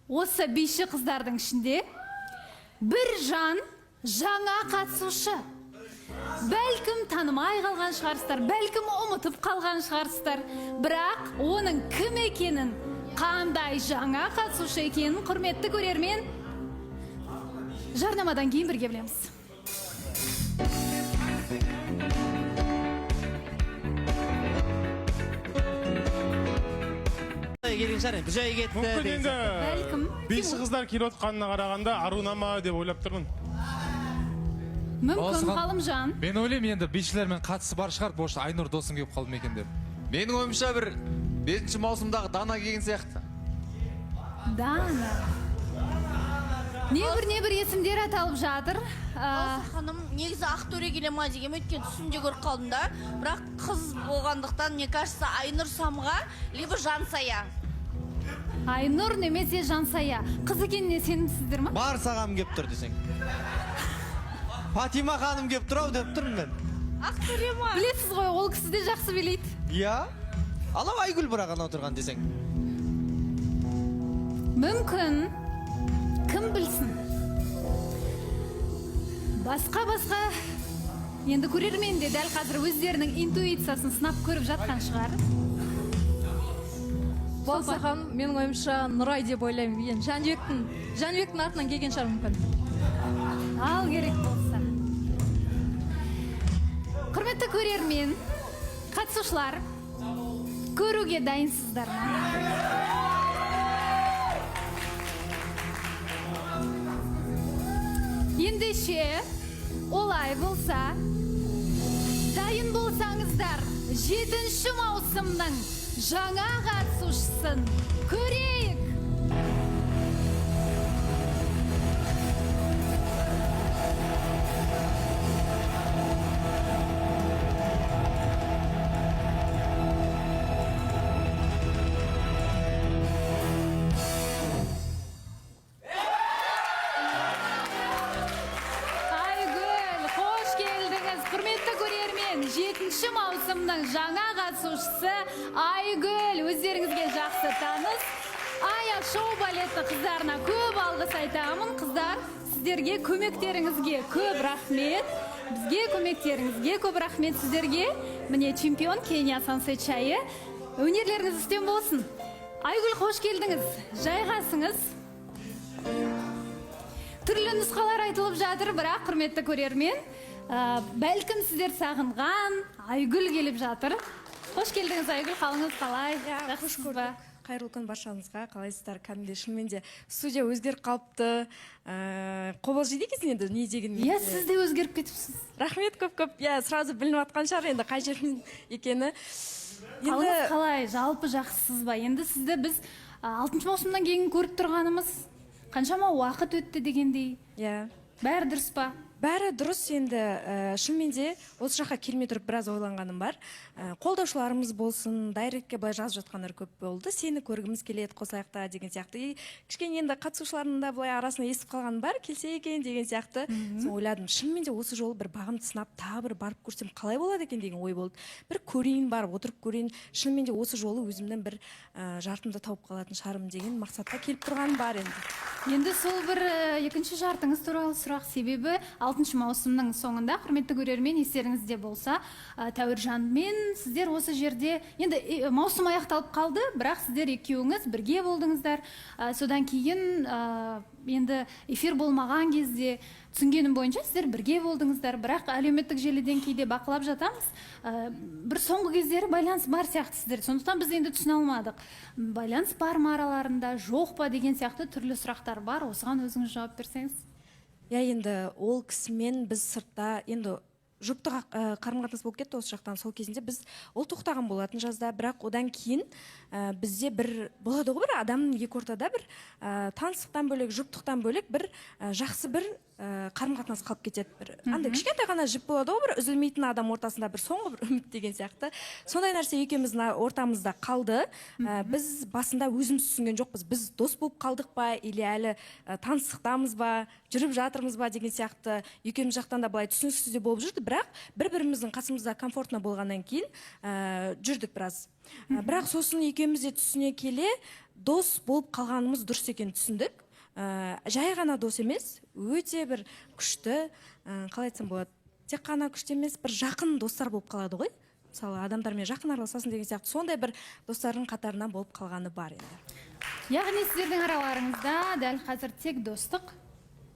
осы биші қыздардың ішінде бір жан жаңа қатысушы. Бәлкім танымай қалған шығарсыздар, бәлкім ұмытып қалған шығарсыздар. Бірақ оның кім екенін, қандай жаңа қатысушы екенін құрметті көрермен жарнамадан кейін бірге білеміз. Мүмкін енді биші қыздар келіп отқанына қарағанда Арунама деп ойлап тұрмын. Мүмкін Ғалымжан. Мен ойлаймын енді бишілермен қатысы бар шығар, бошты Айнұр досым келіп қалды ма екен деп. Менің ойымша бір 5-ші маусымдағы Дана келген сияқты. Дана. Небір есімдер аталып жатыр. Ханым, негізі Ақтөре келе ма деген өткен түсінде көріп қалдым да. Бірақ қыз болғандықтан, мне кажется, Айнұр Самға, либо Жансая. Айнұр немесе Жансая. Қыз екеніне сенімсіздер ма? Бар сағам кеп тұр десең. Фатима ханым кеп тұр ау деп тұрмын мен. Ақтөре ма? Білесіз ғой, ол кісі де жақсы білейді. Иә? Алау Айгүл біраған отырған десең. Мүмкін, кім білсін? Басқа, енді көрермен де дәл қазір өздерінің интуициясын сынап көріп жатқан шығар. Болсақан, менің ойымша Нұрай деп ойлаймын. Жәнібектің артынан келген шығар мүмкін. Ал керек болса. Құрметті көрермен, қатысушылар, көруге дайынсыздар ма? Ендеше, олай болса, дайын болсаңыздар, 7-ші маусымның жаңа қатысушысын көрейік. Маусымның жаңа қатысушысы Айгүл, өздеріңізге жақсы таныс. Аяқ шоу балеті қыздарына көп алғыс айтамын. Қыздар, сіздерге көмектеріңізге көп рахмет. Бізге көмектеріңізге көп рахмет сіздерге. Міне чемпион Кения Сансет шайы. Өнерлеріңіз үстем болсын. Айгүл, қош келдіңіз. Жайғасыңыз. Түрлі нұсқалар айтылып жатыр, бірақ құрметті көрермен, бәлкім сіздер сағынған Айгүл келіп жатыр. Қош келдіңіз Айгүл, қалыңыз қалай? Жақсы ба? Қайырлы күн баршаңызға, қалайсыздар? Кәдімгідей шынымен де студия өзгеріп қалыпты. Қобалжиды екенсің енді не деген? Иә, сіз де өзгеріп кетіпсіз. Рахмет көп. Иә, сразу білініп атқан шығар енді қай жермен екені. Қалыңыз қалай? Жалпы жақсысыз ба? Енді сізді біз 6-ші маусымнан кейін көріп тұрғанымыз қаншама уақыт өтті дегендей. Иә. Бәрі дұрыс па? Бәрі дұрыс, енді шынымен де осы жаққа келмей тұрып біраз ойланғаным бар. Қолдаушыларымыз болсын, дайректке былай жазып жатқандар көп болды. Сені көргіміз келеді, қосаяқта деген сияқты. Кішкене енді қатысушылардың да былай арасында естіп қалғаным бар, келсе екен деген сияқты. Соны ойладым, шынымен де осы жолы бір бағымды сынап, тағы бір барып көрсем қалай болады екен деген ой болды. Бір көрейін, барып отырып көрейін. Шынымен де осы жолы өзімнің бір жартымды тауып қалатын шығармын деген мақсатқа келіп тұрғаным бар енді. Енді сол бір екінші жартыңыз туралы сұрақ, себебі 6-ші маусымның соңында, құрметті көрермен, естеріңізде болса, Тәуіржанмен сіздер осы жерде, енді маусым аяқталып қалды, бірақ сіздер екеуіңіз бірге болдыңыздар. Содан кейін енді эфир болмаған кезде түсінгенім бойынша сіздер бірге болдыңыздар, бірақ әлеуметтік желіден кейде бақылап жатамыз. Бір соңғы кездері байланыс бар сияқты сіздер. Сондықтан біз енді түсіне алмадық. Байланыс бар ма араларында, жоқ па деген сияқты түрлі сұрақтар бар. Осыған өзіңіз жауап берсеңіз. Я енді ол кісімен біз сыртта енді жұптық қарым-қатынас болып кетті осы жақтан. Сол кезінде біз ол тоқтаған болатын жазда, бірақ одан кейін бізде бір болады ғой, бір адамның екі ортада бір таныстықтан бөлек, жұптықтан бөлек бір жақсы бір қарым-қатынас қалып кетеді. Бір андай кішкентай ғана жіп болады ғой, бір үзілмейтін адам ортасында бір соңғы бір үміт деген сияқты. Сондай нәрсе екеуміздің ортамызда қалды. Біз басында өзіміз түсінген жоқпыз. Біз дос болып қалдық па, или әлі таныстықтамыз ба, жүріп жатырмыз ба деген сияқты екеуміз жақтан да былай түсініксіз де болып жүрді. Бірақ бір-біріміздің қасымызда комфортно болғаннан кейін жүрдік біраз. Бірақ сосын екеуміз де түсіне келе дос болып қалғанымыз дұрыс екен түсіндік. Жай ғана дос емес, өте бір күшті, қалай айтсам болады, тек қана күшті емес, бір жақын достар болып қалады ғой. Мысалы, адамдармен жақын араласасың деген сияқты, сондай бір достардың қатарынан болып қалғаны бар енді. Яғни сіздердің араларыңызда дәл қазір тек достық,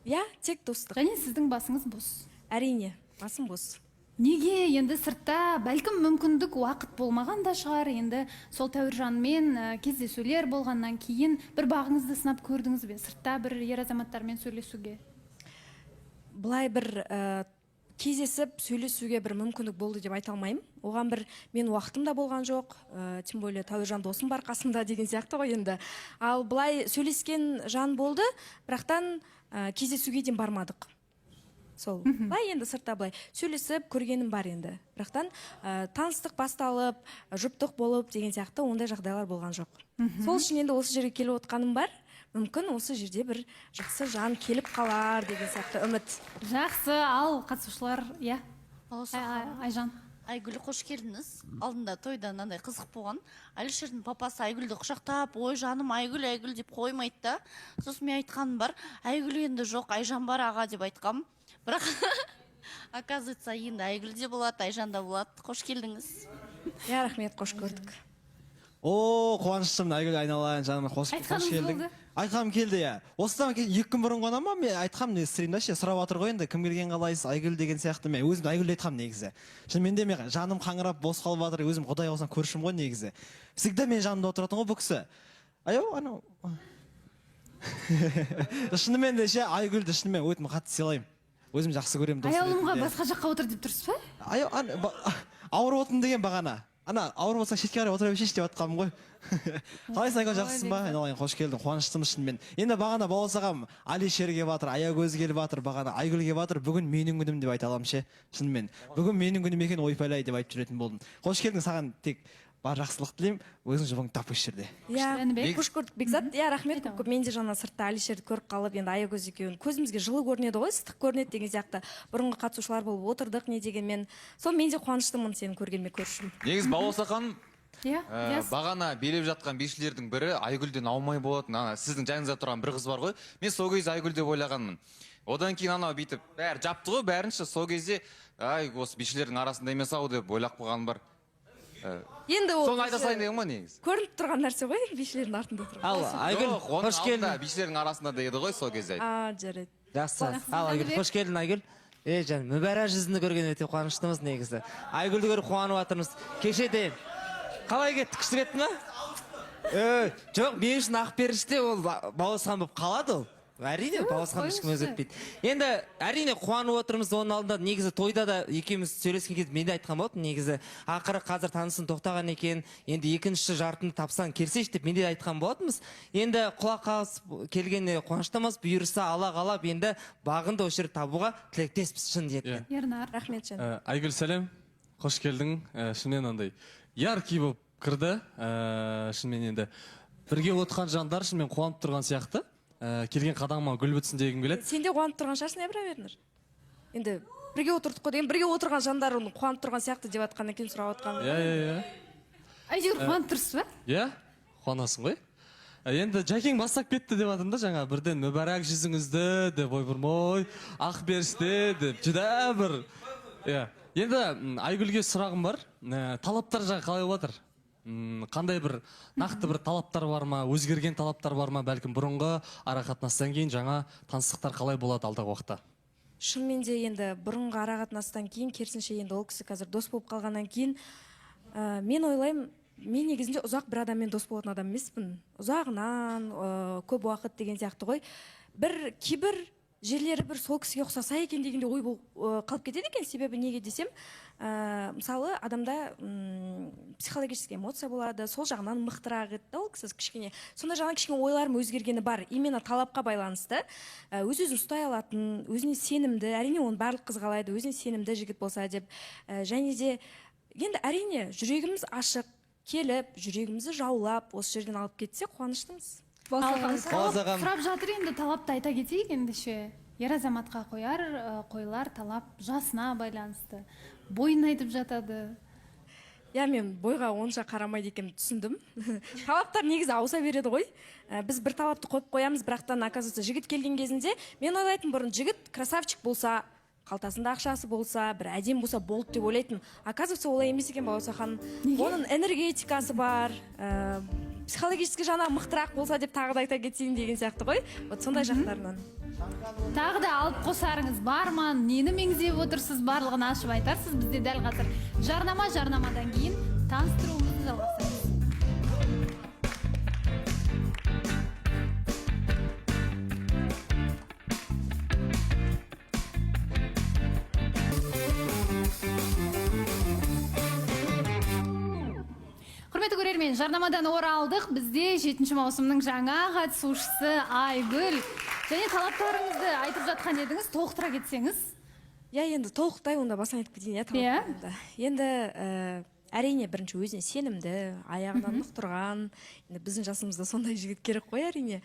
Иә, тек достық. және сіздің басыңыз бос. Әрине, басым бос. Неге енді сыртта бәлкім мүмкіндік уақыт болмаған да шығар, енді сол Тәуіржанмен кездесулер болғаннан кейін бір бағыңызды сынап көрдіңіз бе сыртта бір ер азаматтармен сөйлесуге? Бұлай бір кездесіп сөйлесуге бір мүмкіндік болды деп айта алмаймын. Оған бір мен уақытым да болған жоқ, тем более Тәуіржан досым бар қасымда деген сияқты ғой енді. Ал бұлай сөйлескен жан болды, бірақтан кездесуге дейін бармадық. Сол. Былай енді сыртта былай сөйлесіп көргенім бар енді. Бірақтан таныстық басталып, жұптық болып деген сияқты ондай жағдайлар болған жоқ. Сол үшін енді осы жерге келіп отқаным бар. Мүмкін осы жерде бір жақсы жан келіп қалар деген сияқты үміт. Жақсы, ал қатысушылар, иә. Айжан. Айгүл, қош келдіңіз. Алдында тойда мынандай қызық болған. Әлішердің папасы Айгүлді құшақтап, ой жаным Айгүл, Айгүл деп қоймайды да. Сосын мен айтқаным бар, Айгүл енді жоқ, Айжан бар аға деп айтқам. Бірақ оказывается, енді Айгүл де болады, Айжан да болады. Қош келдіңіз. Иә, рахмет, қош көрдік. О, қуаныштымын, Айгүл айналайын, жаным, қош келдің. Айтқам келді, иә. Осыдан кейін 2 күн бұрын ғана ма, мен айтқам не стримда ше, сұрап отыр ғой енді, кім келген қалайсыз, Айгүл деген сияқты. Мен өзім Айгүл айтқам негізі. Шынымен де мен жаным қаңырап бос қалып жатыр, өзім Құдай болсаң көршім ғой негізі. Всегда мен жанымда отыратын ғой бұл кісі. Аяу, анау. Шынымен де ше, Айгүлді шынымен өтім қатты сыйлаймын. Өзім жақсы көремін. Аяулымға басқа жаққа отыр деп тұрсыз ба? Аяу, ауырып отырмын деген бағана. Ана ауырып болсаң шетке қарай отыра берші деп жатқаным ғой. Қалайсың Айгүл, жақсысың ба? Айналайын, қош келдің, қуаныштымын шынымен. Енді бағана баласағам Алишер келіп жатыр, Аягөз келіп жатыр, бағана Айгүл келіп жатыр. Бүгін менің күнім деп айта аламын ше. Шынымен. Бүгін менің күнім екен, ойпайлай деп айтып жүретін болдым. Қош келдің, саған тек бар жақсылық тілеймін. Өзің жұбыңды тап осы жерде. Иә, қош көрдік Бекзат. Иә, рахмет көп. Мен де жаңа сыртта Алишерді көріп қалып, енді Аягөз екеуін көзімізге жылы көрінеді ғой, ыстық көрінеді деген сияқты. Бұрынғы қатысушылар болып отырдық, не дегенмен. Сол мен де қуаныштымын сені көргеніме көршім. Негіз Балауса ханым, бағана билеп жатқан бишілердің бірі Айгүлден аумай болатын. Сіздің жаныңызда тұрған бір қыз бар ғой. Мен сол кезде Айгүл деп ойлағанмын. Одан кейін анау бүйтіп бәрі жапты ғой, бәрінші сол кезде ай осы бишілердің арасында емес ау деп ойлап қойғаным бар. Енді ол соны айта салайын деген ғой негізі. Көрініп тұрған нәрсе ғой, бишілердің артында тұрған. Ал Айгүл, қош келдің. Бишілердің арасында деді ғой сол кезде айтты. Жарайды. Жақсы. Ал Айгүл, қош келдің Айгүл. Жан, мүбәрак жүзіңді көрген өте қуаныштымыз негізі. Айгүлді көріп қуанып жатырмыз. Кешеде қалай кетті, күшті кетті ме? Жоқ, мен үшін Ақперіште ол Балаусан болып қалады ол. Әрине, Балаусан ешкім өзгертпейді. Енді әрине қуанып отырмыз, оның алдында негізі тойда да екеуміз сөйлескен кезде мен де айтқан болатын, негізі ақыры қазір танысын тоқтаған екен, енді екінші жартыны тапсаң келсейші деп мен де айтқан болатынбыз. Енді құлақ қағысып келгеніне қуаныштымыз, бұйырса ала қалап енді бағынды осы жерде табуға тілектеспіз шын ниетпен. Ернар. Рахмет жан. Айгүл, сәлем. Қош келдің. Шынымен андай яркий болып кірді. Шынымен енді бірге отқан жандар шынымен қуанып тұрған сияқты. Келген қадамыма гүл бітсін дегім келеді. Сен де қуанып тұрған шығарсың, Ибра Вернер. Енді бірге отырдық қой деген, бірге отырған жандар оны қуанып тұрған сияқты деп жатқан екен, сұрап отқан. Иә. Әйтеуір қуанып тұрсыз ба? Иә, қуанасың ғой. Енді Жәкең бастап кетті деп жатырмын да, жаңа бірден мүбәрак жүзіңізді деп ойбырмой, Ақперіште деп жүдә бір. Иә. Енді Айгүлге сұрағым бар. Талаптар жағы қалай жатыр? Қандай бір нақты бір талаптар бар ма, өзгерген талаптар бар ма, бәлкім бұрынғы арақатынастан кейін жаңа таныстықтар қалай болады алдағы уақытта? Шынымен де енді бұрынғы арақатынастан кейін, керісінше енді ол кісі қазір дос болып қалғаннан кейін, мен ойлаймын, мен негізінде ұзақ бір адаммен дос болатын адам емеспін. Ұзағынан көп уақыт деген сияқты ғой. Кейбір жерлері бір сол кісіге ұқсаса екен дегенде ой қалып кетеді екен. Себебі неге десем, мысалы адамда психологический эмоция болады, сол жағынан мықтырақ еді ол кісі кішкене. Сонда жағынан кішкене ойларым өзгергені бар. Именно талапқа байланысты. Өз-өзін ұстай алатын, өзіне сенімді, әрине оны барлық қыз қалайды, өзіне сенімді жігіт болса деп. Және де енді әрине жүрегіміз ашық, келіп, жүрегімізді жаулап, осы жерден алып кетсе қуаныштымыз. Сұрап жатыр енді, талапты айта кетейік ендеше. Ер азаматқа қойылар талап жасына байланысты. Бойын айтып жатады. иә, мен бойға онша қарамайды екенін түсіндім. Талаптар негізі ауыса береді ғой. Біз бір талапты қойып қоямыз, бірақтан оказывается жігіт келген кезінде мен ойлайтын бұрын жігіт красавчик болса, қалтасында ақшасы болса, бір әдем болса болды деп ойлайтын. Оказывается олай емес екен Балауса ханым. Оның энергетикасы бар, психологически жана мықтырақ болса деп тағы да айта кетейін деген сияқты ғой. Вот сондай жақтарынан. Тағы да алып қосарыңыз бар ма? Нені меңзеп отырсыз? Барлығын ашып айтарсыз. Бізде дәл қазір жарнамадан кейін таныстыруымызды жалғастырамыз. Құрметті көрермен, жарнамадан оралдық. Бізде 7 маусымның жаңа қатысушысы Айгүл. Және талаптарыңызды айтып жатқан едіңіз, толықтыра кетсеңіз. Я енді толықтай онда басын айтып кетейін. Енді әрине бірінші өзіне сенімді, аяғынан нық тұрған, біздің жасымызда сондай жігіт керек қой әрине.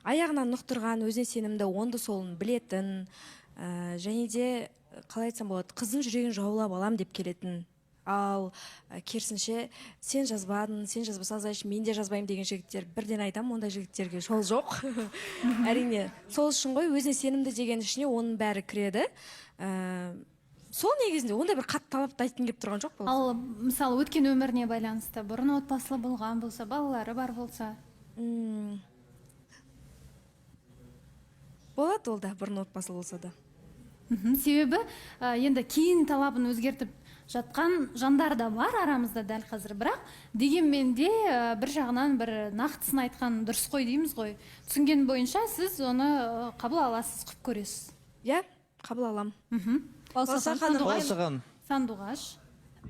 Аяғынан нық тұрған, өзіне сенімді, онды солын білетін, және де қалай айтсам болады, қыздың жүрегін жаулап алам деп келетін. Ал керісінше сен жазбадың, сен жазбасаң значит мен де жазбаймын деген жігіттер бірден айтам, ондай жігіттерге жол жоқ. Әрине сол үшін ғой өзіне сенімді деген ішіне оның бәрі кіреді. Сол негізінде ондай бір қатты талапты айтқым келіп тұрған жоқ бұл. Ал мысалы өткен өміріне байланысты бұрын отбасылы болған болса, балалары бар болса, болады ол да, бұрын отбасылы болса да. Себебі енді кейін талабын өзгертіп жатқан жандар да бар арамызда дәл қазір, бірақ дегенмен де бір жағынан бір нақтысын айтқан дұрыс қой дейміз ғой. Түсінген бойынша сіз оны қабыл аласыз, құп көресіз. Иә, қабыл алам. Сандуғаш.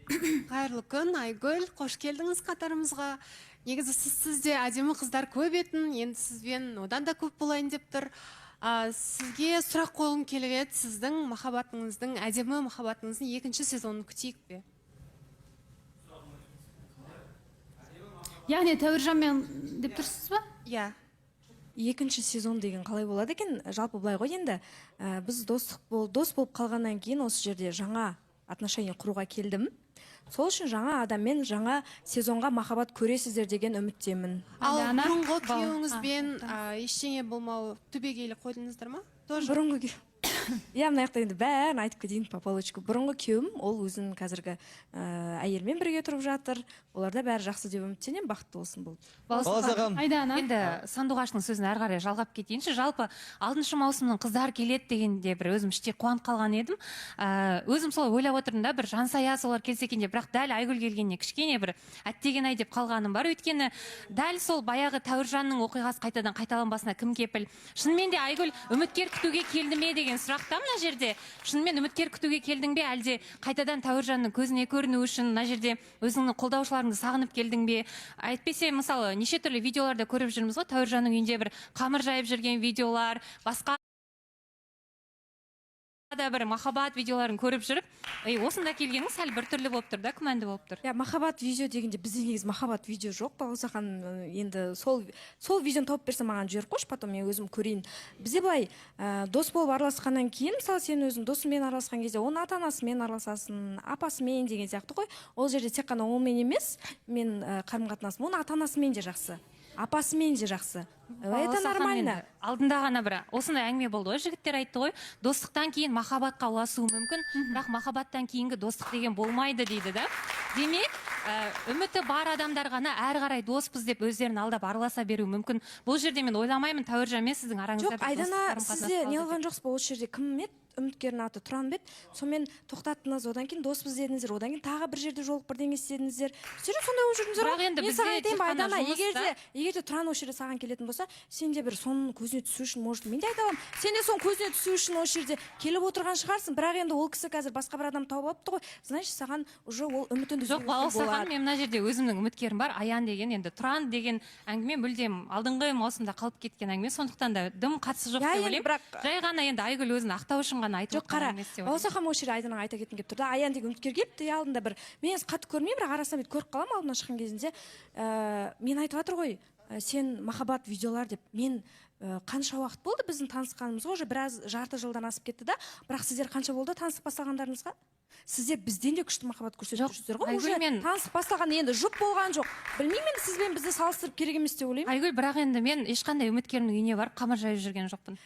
Қайырлы күн, Айгүл, қош келдіңіз қатарымызға. Негізі сізде әдемі қыздар көп етін, енді сізбен одан да көп болайын деп тұр. Сізге сұрақ қойғым келіп еді, сіздің махаббатыңыздың, әдемі махаббатыңыздың 2-ші сезонын күтейік пе? Яғни Тәуіржанмен деп тұрсыз ба? Иә. 2-ші сезон деген қалай болады екен? Жалпы былай ғой енді, біз дос болып қалғаннан кейін осы жерде жаңа отношение құруға келдім. Сол үшін жаңа адаммен жаңа сезонға махаббат көресіздер деген үміттемін. Ал бұрынғы күйеуіңізбен ештеңе болмау түбегейлі қойдыңыздар ма? Бұрынғы иә, мына жақта енді бәрін айтып кетейін по полочку. Бұрынғы күйеуім ол өзінің қазіргі әйелмен бірге тұрып жатыр. Оларда бәрі жақсы деп үміттенемін, бақытты болсын бұл. Енді Сандуғаштың сөзін әрі қарай жалғап кетейінші. Жалпы 6-шы маусымның қыздар келеді дегенде бір өзім іште қуанып қалған едім. Өзім солай ойлап отырдым да, бір жансая солар келсе екен деп, бірақ дәл Айгүл келгеніне кішкене бір әттеген ай деп қалғаным бар. Өйткені дәл сол баяғы Тәуіржанның оқиғасы қайтадан қайталанбасына кім кепіл? Шынымен де Айгүл үміткер күтуге келді ме деген сұрақта мына жерде. Шынымен үміткер күтуге келдің бе, әлде қайтадан Тәуіржанның көзіне көріну үшін мына жерде өзіңнің қолдаушыларыңды сағынып келдің бе? Әйтпесе мысалы неше түрлі видеоларда көріп жүрміз ғой, Тәуіржанның үйінде бір қамыр жайып жүрген видеолар, басқа да бір махаббат видеоларын көріп жүріп, осында келгенің сәл бір түрлі болып тұр да, күмәнді болып тұр. Я, махаббат видео дегенде бізде негізі махаббат видео жоқ. Балауса ханым енді сол видеоны тауып берсе маған жіберіп қойшы, потом мен өзім көрейін. Бізде былай дос болып араласқаннан кейін, мысалы сен өзің досыңмен араласқан кезде, оның ата-анасымен араласасың, апасымен деген сияқты ғой. Ол жерде тек қана онымен емес, мен қарым-қатынасым, оның ата-анасымен де жақсы, апасымен де жақсы. Это нормально. Алдында ғана бір осындай әңгіме болды ғой, жігіттер айтты ғой, достықтан кейін махаббатқа ұласуы мүмкін, бірақ махаббаттан кейінгі достық деген болмайды дейді да. Демек, үміті бар адамдар ғана әрі қарай доспыз деп өздерін алдап араласа беру мүмкін. Бұл жерде мен ойламаймын Тәуіржанмен сіздің араңызда жоқ, Айдана, сізде не алған жоқсыз ба? Осы жерде кім еді? Үміткердің аты Тұран бет, сонымен тоқтаттыңыз, одан кейін доспыз дедіңіздер, одан кейін тағы бір жерде жолық бірдеңе істедіңіздер. Сіздер сондай болып жүрдіңіздер ғой. Мен саған айтайын ба, Айдана, егер де Тұран осы жерде саған келетін болса, сен де бір соның көзіне түсу үшін, может, мен де айта аламын, сен де соның көзіне түсу үшін осы жерде келіп отырған шығарсың, бірақ енді ол кісі қазір басқа бір адам тауып алыпты ғой, значит, саған уже ол үмітіңді үзуге болады. Жоқ, Балауса, мен мына жерде өзімнің үміткерім бар, Аян деген, енді Тұран деген әңгіме мүлдем алдыңғы маусымда қалып кеткен әңгіме, сондықтан да дым қатысы жоқ деп ойлаймын. Жай ғана енді Айгүл өзін ақтау үшін ғана айтып отқан емес деп ойлаймын. Балауса ханым осы жерде Айданаға айта кеткім келіп тұр да, Аян деген үміткер келіпті, алдында бір мен қатты көрмеймін, бірақ арасынан бүйтіп көріп қаламын алдынан шыққан кезінде. Мен айтып жатыр ғой, сен махаббат видеолар деп мен қанша уақыт болды біздің танысқанымызға, уже біраз жарты жылдан асып кетті да, бірақ сіздер қанша болды танысып бастағандарыңызға? Сіздер бізден де күшті махаббат көрсетіп жүрсіздер ғой. Уже танысып бастаған енді жұп болған жоқ. Білмеймін енді сізбен бізді салыстырып керек емес деп ойлаймын. Айгүл, бірақ енді мен ешқандай үміткердің үйіне барып қамыр жайып жүрген жоқпын.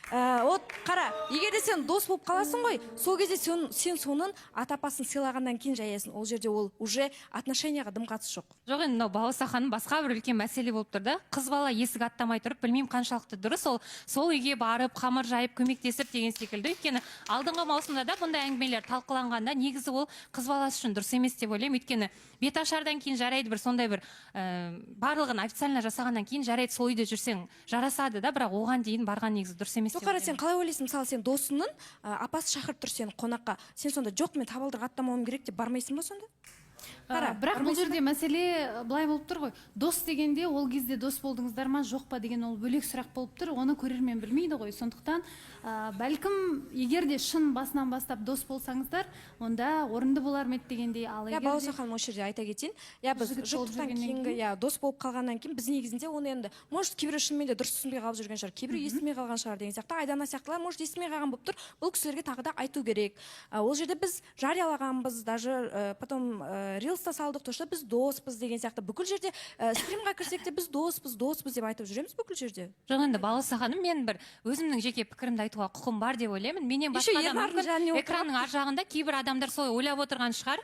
Вот қара, егер де сен дос болып қаласың ғой, сол кезде сен соның ата-апасын сыйлағаннан кейін жаясың. Ол жерде ол уже отношенияға дым қатысы жоқ. Жоқ, енді мынау Балауса ханым басқа бір үлкен мәселе болып тұр да. Қыз бала есік аттамай тұрып, білмеймін қаншалықты дұрыс, сол үйге барып қамыр жайып көмектесіп деген секілді. Өйткені алдыңғы маусымда да бұндай әңгімелер талқыланғанда негізі ол қыз баласы үшін дұрыс емес деп ойлаймын. Өйткені бет ашардан кейін жарайды, бір сондай бір барлығын официально жасағаннан кейін жарайды, сол үйде жүрсең жарасады да, бірақ оған дейін барған негізі дұрыс емес деп ойлаймын. Сен қалай ойлайсың? Мысалы сен досыңның апасы шақырып тұр сені қонаққа. Сен сонда жоқ, мен табалдырық аттамауым керек деп бармайсың ба сонда? Бірақ бұл жерде мәселе былай болып тұр ғой. Дос дегенде ол кезде дос болдыңыздар ма жоқ па деген ол бөлек сұрақ болып тұр. Оны көрермен білмейді ғой. Сондықтан бәлкім егер де шын басынан бастап дос болсаңыздар, онда орынды болар ма дегендей. Ал егер Балауса ханым осы жерде айта кетейін. Біз жұптықтан кейінгі дос болып қалғаннан кейін біз негізінде оны енді может кейбір шынымен де дұрыс түсінбей қалып жүрген шығар, кейбір естімей қалған шығар деген сияқты. Айдана сияқтылар может естімей қалған болып тұр. Бұл кісілерге тағы да айту керек. Ол жерде біз жариялағанбыз, даже потом рилста салдық, то что біз доспыз деген сияқты. Бүкіл жерде стримға кірсек те біз доспыз деп айтып жүреміз бүкіл жерде. Жоқ, енді Балауса ханым, мен бір өзімнің жеке пікірімді айтуға құқым бар деп ойлаймын. Менен басқа да мүмкін экранның ар жағында кейбір адамдар солай ойлап отырған шығар,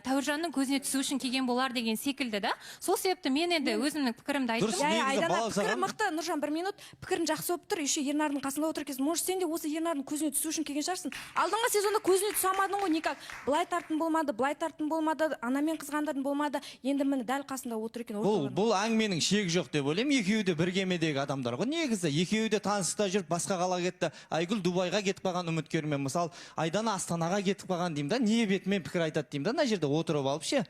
Тәуіржанның көзіне түсу үшін келген болар деген секілді да. Сол себепті мен енді өзімнің пікірімді айттым. Айдана пікірі мықты, Нұржан, 1 минут, пікірің жақсы болып тұр. Еще Ернардың қасында отыр екенсің. Может, сен де осы Ернардың көзіне түсу үшін келген шығарсың. Алдыңғы сезонда көзіне түсе алмадың ғой, никак. Былай тартын болмады, анамен қызғандардың болмады. Енді міне дәл қасында отыр екен. Бұл әңгіменің шегі жоқ деп ойлаймын. Екеуі де біргемедегі адамдар ғой. Негізі екеуі де танысықта жүріп басқа қалаға кетті. Айгүл Дубайға кетіп қалған үміткермен, мысалы Айдана Астанаға кетіп қалған деймін да, не бетімен пікір айтады деймін да, мына жерде отырып алып ше.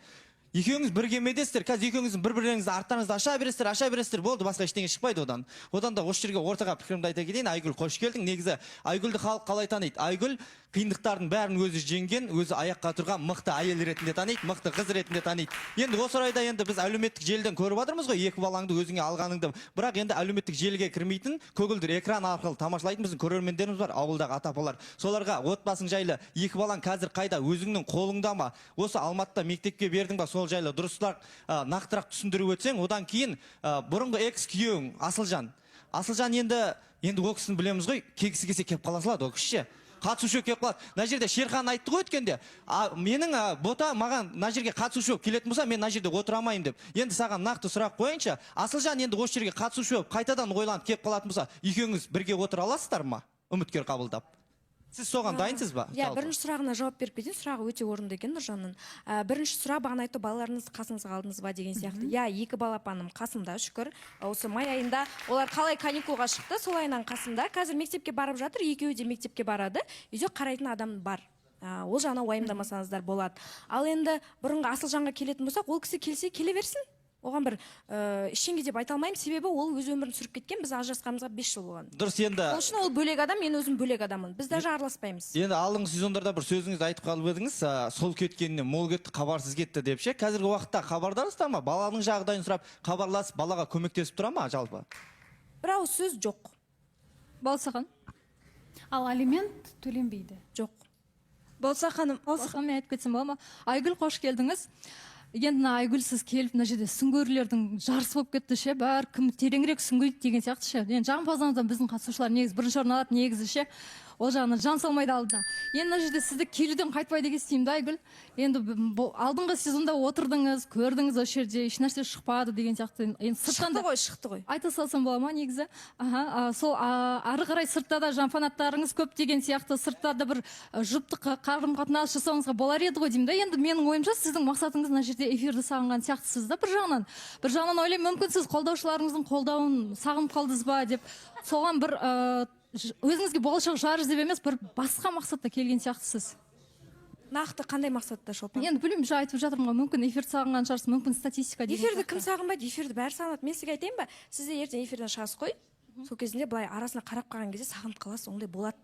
Екеуіңіз біргемедесіздер, қазір екеуіңіздің бір-біріңізді арттарыңызды аша бересіздер, болды, басқа ештеңе шықпайды одан. Одан да осы жерге ортаға пікірімді айта кетейін. Айгүл, қош келдің. Негізі Айгүлді халық қалай таниды? Айгүл қиындықтардың бәрін өзі жеңген, өзі аяққа тұрған мықты әйел ретінде таниды, мықты қыз ретінде таниды. Енді осы орайда енді біз әлеуметтік желіден көріп жатырмыз ғой, екі балаңды өзіңе алғаныңды. Бірақ енді әлеуметтік желіге кірмейтін, көгілдір экран арқылы тамашалайтын біздің көрермендеріміз бар, ауылдағы ата-апалар. Соларға отбасың жайлы, екі балаң қазір қайда, өзіңнің қолыңда ма, осы Алматыда мектепке бердің ба, сол жайлы дұрыстырақ, нақтырақ түсіндіріп өтсең. Одан кейін бұрынғы экс күйеуің Асылжан енді ол кісіні білеміз ғой, келгісі келсе келіп қала салады, ол кісі қатысушы келіп қалады. Мына жерде Шерхан айтты ғой өткенде, менің бота маған мына жерге қатысушы болып келетін болса, мен мына жерде отыра алмаймын деп. Енді саған нақты сұрақ қойынша, Асылжан енді осы жерге қатысушы болып қайтадан ойланып келіп қалатын болса, екеуіңіз бірге отыра аласыздар ма? Үміткер қабылдап. Сіз соған дайынсыз ба? Бірінші сұрағына жауап беріп кетейін. Сұрағы өте орынды екен Нұржанның. Бірінші сұрақ, бағана айтты, балаларыңыз қасыңызға алдыңыз ба деген сияқты. Екі балапаным қасымда, шүкір. Осы май айында олар қалай каникулға шықты, сол айынан қасымда. Қазір мектепке барып жатыр, екеуі де мектепке барады. Үйде қарайтын адам бар. Ол жағына уайымдамасаңыздар болады. Ал енді бұрынғы Асылжанға келетін болсақ, ол кісі келсе келе берсін. Оған бір ештеңе деп айта алмаймын, себебі ол өз өмірін сүріп кеткен, біз ажырасқанымызға 5 жыл болған. Дұрыс, енді ол үшін ол бөлек адам, мен өзім бөлек адаммын. Біз даже араласпаймыз. Енді алдыңғы сезондарда бір сөзіңізді айтып қалып едіңіз, сол кеткеніне мол кетті, хабарсыз кетті деп ше. Қазіргі уақытта хабардарсыздар ма? Баланың жағдайын сұрап, хабарласып, балаға көмектесіп тұра ма жалпы? Бір ауыз сөз жоқ. Балауса ханым. Ал алимент төленбейді? Жоқ. Балауса ханым, мен айтып кетсем бола ма? Айгүл, қош келдіңіз. Енді Айгүл, сіз келіп мына жерде сүңгуірлердің жарысы болып кетті ше, бәрі кім тереңірек сүңгиді деген сияқты ше. Енді жағымпаздарымыздан біздің қатысушылар негізі бірінші орын алады, негізі ше. Ол жағына жан салмайды алдына. Енді мына жерде сізді келуден қайтпайды деп естимін да, Айгүл. Енді алдыңғы сезонда отырдыңыз, көрдіңіз, осы жерде ешнәрсе шықпады деген сияқты. Енді сырттан да шықты ғой. Айта салсам бола ма негізі? Сол ары қарай сыртта да жан фанаттарыңыз көп деген сияқты, сыртта да бір жұптық қарым-қатынас жасауыңызға болар еді ғой деймін да. Енді менің ойымша сіздің мақсатыңыз мына жерде эфирді сағынған сияқтысыз да бір жағынан. Бір жағынан ойлаймын, мүмкін сіз қолдаушыларыңыздың қолдауын сағынып қалдыңыз ба деп, соған бір өзіңізге болашақ жар іздеп емес, бір басқа мақсатта келген сияқтысыз. Нақты қандай мақсатта Шолпан? Енді білмеймін, жаңа айтып жатырмын ғой, мүмкін эфирді сағынған шығарсыз, мүмкін статистика деген. Эфирді кім сағынбайды? Эфирді бәрі сағынады. Мен сізге айтайын ба? Сіз де ертең эфирден шығасыз қой. Сол кезінде былай арасына қарап қалған кезде сағынып қаласыз, ондай болады.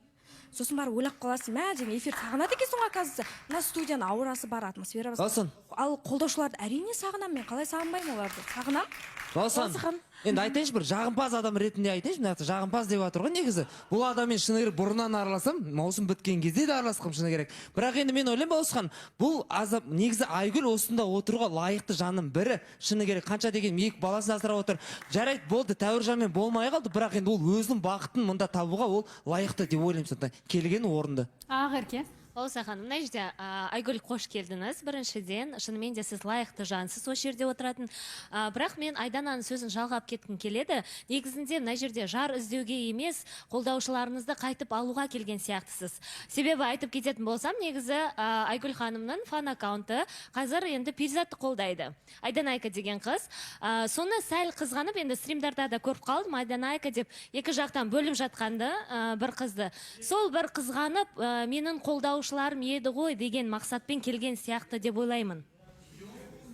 Сосын барып ойлап қаласың, мә деген эфир сағынады екенсің ғой, оказывается. Мына студияның аурасы бар, атмосфера бар. Ал қолдаушыларды әрине сағынамын мен, қалай сағынбаймын оларды? Сағынамын. Балаусан, енді айтайыншы бір жағымпаз адам ретінде айтайыншы, мына жақта жағымпаз деп жатыр ғой негізі. Бұл адаммен шыны керек бұрыннан араласам, маусым біткен кезде де араласқым шыны керек. Бірақ енді мен ойлаймын Балаусан, бұл азап негізі Айгүл осында отыруға лайықты жанның бірі. Шыны керек қанша деген екі баласын асырап отыр. Жарайды, болды, Тәуіржанмен болмай қалды, бірақ енді ол өзінің бақытын мұнда табуға ол лайықты деп ойлаймын сонда. Келген орынды. Ақерке. Олса ханым, мына жерде Айгүл қош келдіңіз. Біріншіден, шынымен де сіз лайықты жансыз осы жерде отыратын. Бірақ мен Айдананың сөзін жалғап кеткім келеді. Негізінде мына жерде жар іздеуге емес, қолдаушыларыңызды қайтып алуға келген сияқтысыз. Себебі айтып кететін болсам, негізі Айгүл ханымның фан аккаунты қазір енді Перизатты қолдайды. Айданайка деген қыз. Соны сәл қызғанып, енді стримдарда да көріп қалдым, Айданайка деп екі жақтан бөліп жатқанды бір қызды. Сол бір қызғанып, менің қолдаушы еді ғой деген мақсатпен келген сияқты деп ойлаймын.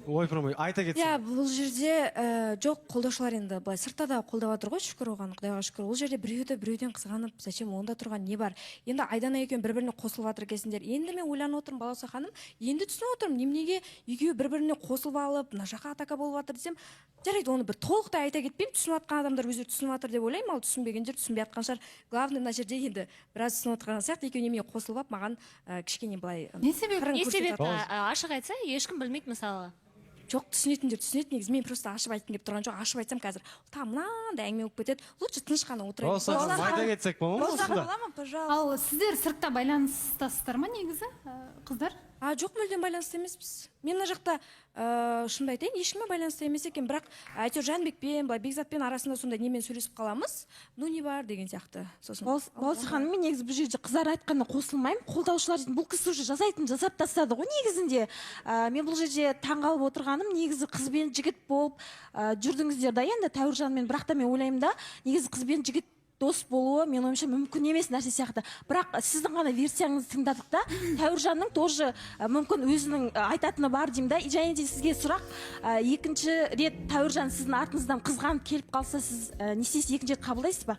Ойпырмай, айта кетсін. Иә, бұл жерде жоқ, қолдаушылар енді былай сыртта да қолдап отыр ғой, шүкір оған, Құдайға шүкір. Ол жерде біреуден қызғанып, зачем онда тұрған не бар? Енді Айдана екеуін бір-біріне қосылып жатыр екенсіңдер. Енді мен ойланып отырмын, Балауса ханым, енді түсініп отырмын, неменеге екеуі бір-біріне қосылып алып, мына жаққа атака болып жатыр десем, жарайды, оны бір толықтай айта кетпеймін, түсініп жатқан адамдар өздері түсініп жатыр деп ойлаймын, ал түсінбегендер түсінбей жатқан шығар. Главное, мына жерде енді біраз түсініп отырған сияқты, екеуі немене қосылып алып, маған кішкене былай Не себеп? Ашық айтса, ешкім білмейді мысалы. Жоқ, түсінетіндер түсінеді, негізі мен просто ашып айтқым келіп тұрған жоқ. Ашып айтсам қазір там мынандай әңгіме болып кетеді. Лучше тыныш қана отырайық. Айта кетсек бола ма? Ал сіздер сыртта байланыстасыздар ма негізі, қыздар? Жоқ, мүлдем байланысты емеспіз. Мен мына жақта шынымды айтайын, ешкіммен байланысты емес екен, бірақ әйтеуір Жанбекпен, Бекзатпен арасында сондай немен сөйлесіп қаламыз. Ну не бар деген сияқты. Балауса ханым, мен негізі бұл жерде қыздар айтқанда қосылмаймын. Қолдаушылар бұл кісі уже жасап тастады ғой негізінде. Мен бұл жерде таңғалып отырғаным, негізі қыз бен жігіт болып жүрдіңіздер да, енді Тәуіржанмен, бірақ та мен ойлаймын да, негізі қыз бен жігіт дос болуы мен ойымша мүмкін емес нәрсе сияқты. Бірақ сіздің ғана версияңызды тыңдадық та, Тәуіржанның тоже мүмкін өзінің айтатыны бар деймін да. Және де сізге сұрақ, екінші рет Тәуіржан сіздің артыңыздан қызғанып келіп қалса, сіз не істейсіз, екінші рет қабылдайсыз ба?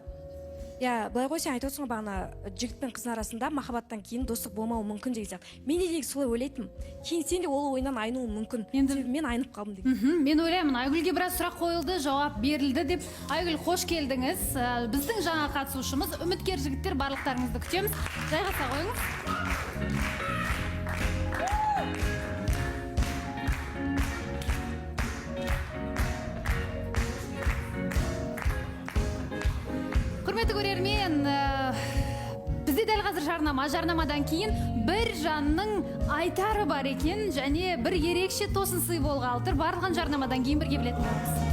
Иә, былай ғой, сен айтып отырсың ғой бағана, жігіт пен қыздың арасында махаббаттан кейін достық болмауы мүмкін деген сияқты. Мен де негізі солай ойлайтынмын. Кейін сен де ол ойынан айнуы мүмкін. Енді мен айнып қалдым деген. Мен ойлаймын, Айгүлге біраз сұрақ қойылды, жауап берілді деп. Айгүл, қош келдіңіз. Біздің жаңа қатысушымыз, үміткер жігіттер, барлықтарыңызды күтеміз. Жайғаса қойыңыз. Құрметті көрермен, бізде дәл қазір жарнамадан кейін бір жанның айтары бар екен, және бір ерекше тосын сый болғалы тұр. Барлығын жарнамадан кейін бірге білетін боламыз.